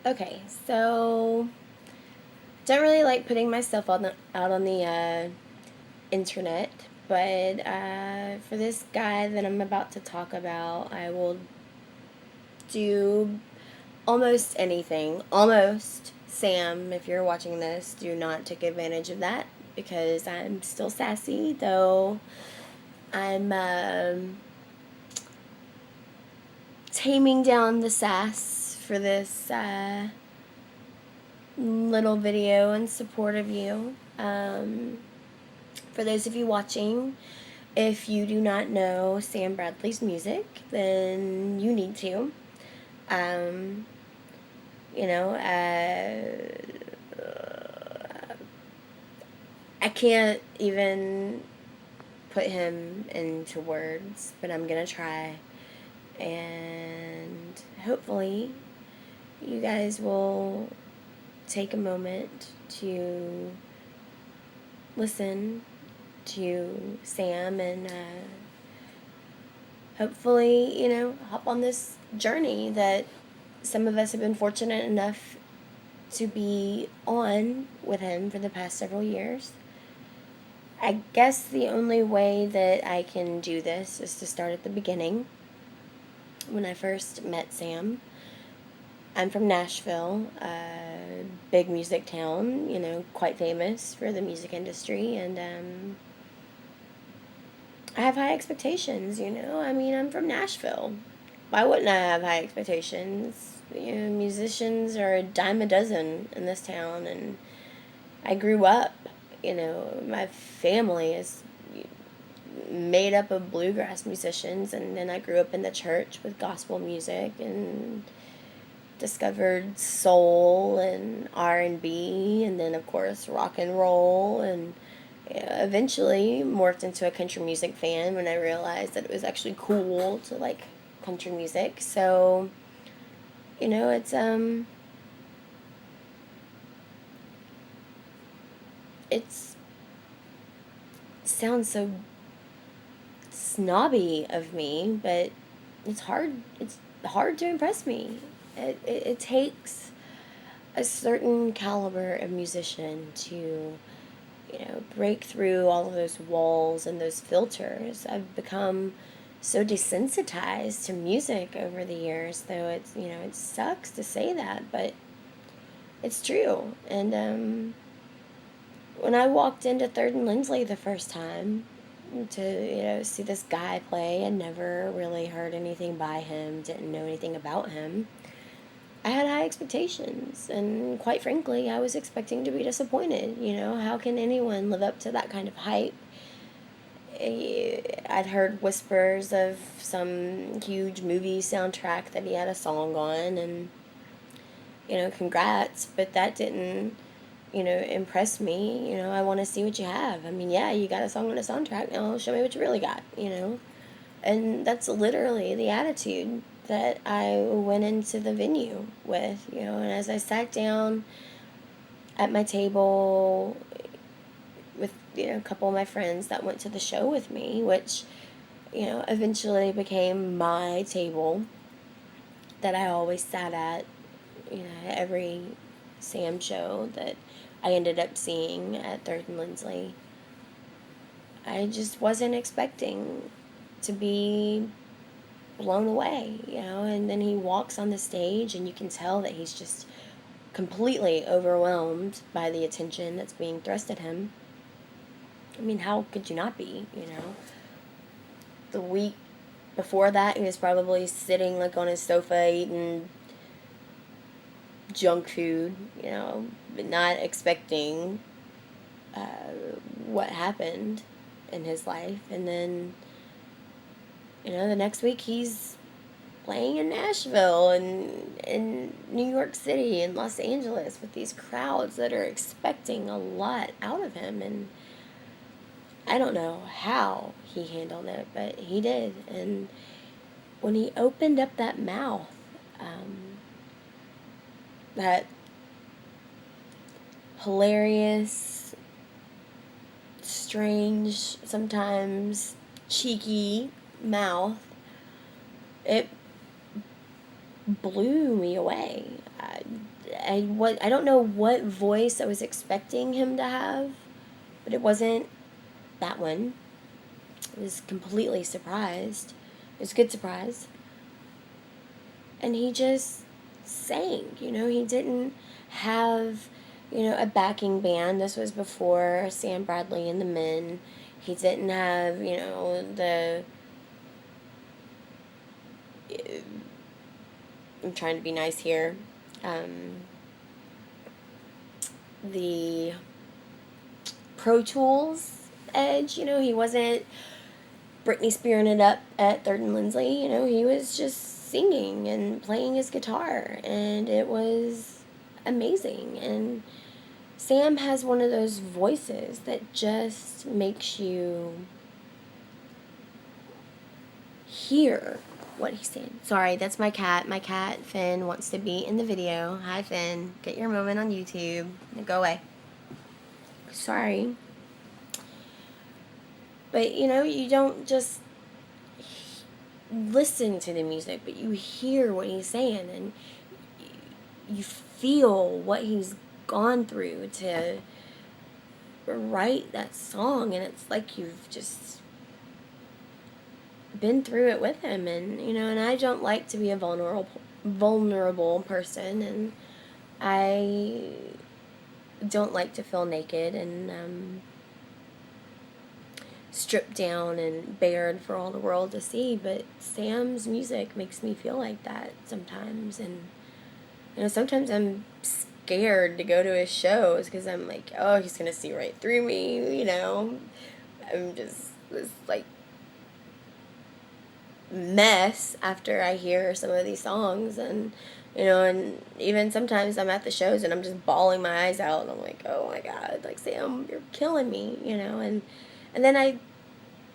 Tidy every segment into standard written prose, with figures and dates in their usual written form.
Okay, so don't really like putting myself out on the internet, but for this guy that I'm about to talk about, I will do almost anything. Almost. Sam, if you're watching this, do not take advantage of that because I'm still sassy, though I'm taming down the sass for this little video in support of you. For those of you watching, if you do not know Sam Bradley's music, then you need to. Um, you know, I can't even put him into words, but I'm gonna try. And hopefully, you guys will take a moment to listen to Sam and hopefully, hop on this journey that some of us have been fortunate enough to be on with him for the past several years. I guess the only way that I can do this is to start at the beginning. When I first met Sam, I'm from Nashville, a big music town, quite famous for the music industry, and I have high expectations, I mean, I'm from Nashville. Why wouldn't I have high expectations? Musicians are a dime a dozen in this town, and I grew up, my family is made up of bluegrass musicians, and then I grew up in the church with gospel music and discovered soul and R&B, and then of course rock and roll, and eventually morphed into a country music fan when I realized that it was actually cool to like country music. So it's sounds so snobby of me, but it's hard to impress me. It takes a certain caliber of musician to break through all of those walls and those filters. I've become so desensitized to music over the years, though it sucks to say that, but it's true. And when I walked into Third and Lindsley the first time to see this guy play, I never really heard anything by him, didn't know anything about him. I had high expectations, and quite frankly, I was expecting to be disappointed. How can anyone live up to that kind of hype? I'd heard whispers of some huge movie soundtrack that he had a song on, and congrats, but that didn't impress me. I want to see what you have. I mean, yeah, you got a song on a soundtrack. Now show me what you really got. And that's literally the attitude that I went into the venue with, and as I sat down at my table with, a couple of my friends that went to the show with me, which, eventually became my table that I always sat at, every Sam show that I ended up seeing at Third and Lindsley. I just wasn't expecting to be blown away, and then he walks on the stage and you can tell that he's just completely overwhelmed by the attention that's being thrust at him. I mean, how could you not be? The week before that, he was probably sitting like on his sofa eating junk food, but not expecting what happened in his life. And then, the next week he's playing in Nashville and in New York City and Los Angeles with these crowds that are expecting a lot out of him. And I don't know how he handled it, but he did. And when he opened up that mouth, that hilarious, strange, sometimes cheeky mouth, it blew me away. I don't know what voice I was expecting him to have, but it wasn't that one. I was completely surprised. It was a good surprise. And he just sang, he didn't have, a backing band. This was before Sam Bradley and the Men. He didn't have, I'm trying to be nice here, the Pro Tools edge, he wasn't Britney Spearing it up at Third and Lindsley, he was just singing and playing his guitar, and it was amazing. And Sam has one of those voices that just makes you hear what he's saying. Sorry, that's my cat. My cat, Finn, wants to be in the video. Hi, Finn. Get your moment on YouTube. Go away. Sorry. But, you don't just listen to the music, but you hear what he's saying, and you feel what he's gone through to write that song, and it's like you've just been through it with him. And and I don't like to be a vulnerable person, and I don't like to feel naked and stripped down and bared for all the world to see, but Sam's music makes me feel like that sometimes. And sometimes I'm scared to go to his shows because I'm like, oh, he's gonna see right through me. I'm just this like mess after I hear some of these songs. And and even sometimes I'm at the shows and I'm just bawling my eyes out, and I'm like, oh my God, like, Sam, you're killing me. And then I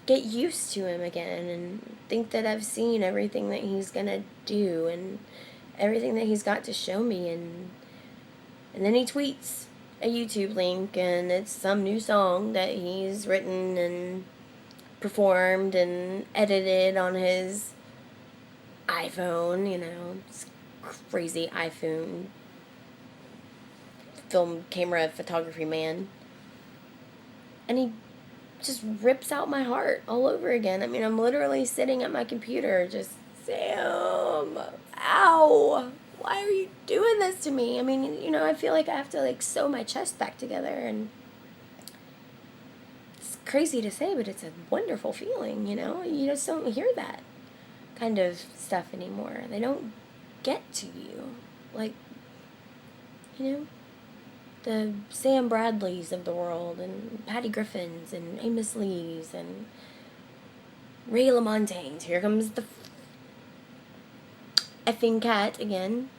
get used to him again and think that I've seen everything that he's gonna do and everything that he's got to show me, and then he tweets a YouTube link, and it's some new song that he's written and performed and edited on his iPhone, it's crazy iPhone film camera photography man. And he just rips out my heart all over again. I mean, I'm literally sitting at my computer just, Sam, ow, why are you doing this to me? I mean, I feel like I have to, like, sew my chest back together, and it's crazy to say, but it's a wonderful feeling, You just don't hear that kind of stuff anymore. They don't get to you. Like, the Sam Bradleys of the world, and Patty Griffins, and Amos Lees, and Ray LaMontagne. Here comes the effing cat again.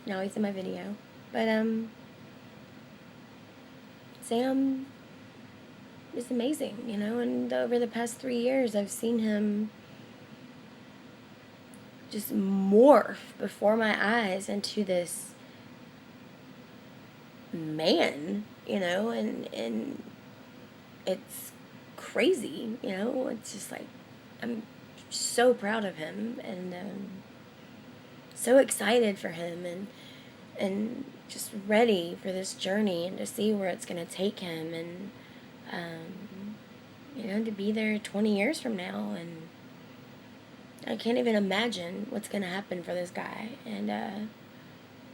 Now he's in my video. But, Sam is amazing, and over the past 3 years, I've seen him just morph before my eyes into this man, and it's crazy, it's just like, I'm so proud of him, and so excited for him, and just ready for this journey and to see where it's going to take him, and to be there 20 years from now. And I can't even imagine what's going to happen for this guy. And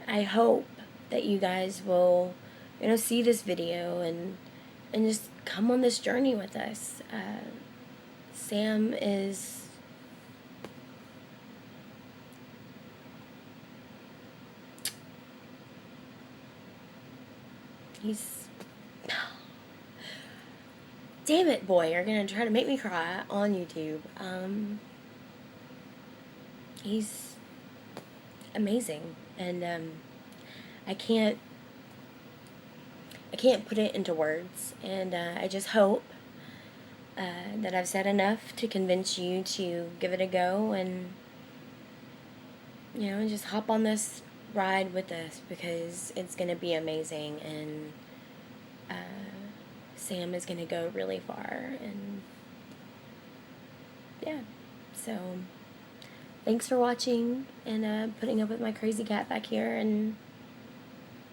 I hope that you guys will, see this video and just come on this journey with us. Sam is he's damn it, boy, you're gonna try to make me cry on YouTube. He's amazing, and I can't put it into words, and I just hope that I've said enough to convince you to give it a go, and just hop on this ride with us, because it's gonna be amazing, and Sam is gonna go really far. And yeah, so thanks for watching and putting up with my crazy cat back here, and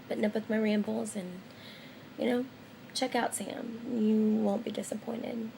putting up with my rambles, and, you know, check out Sam. You won't be disappointed.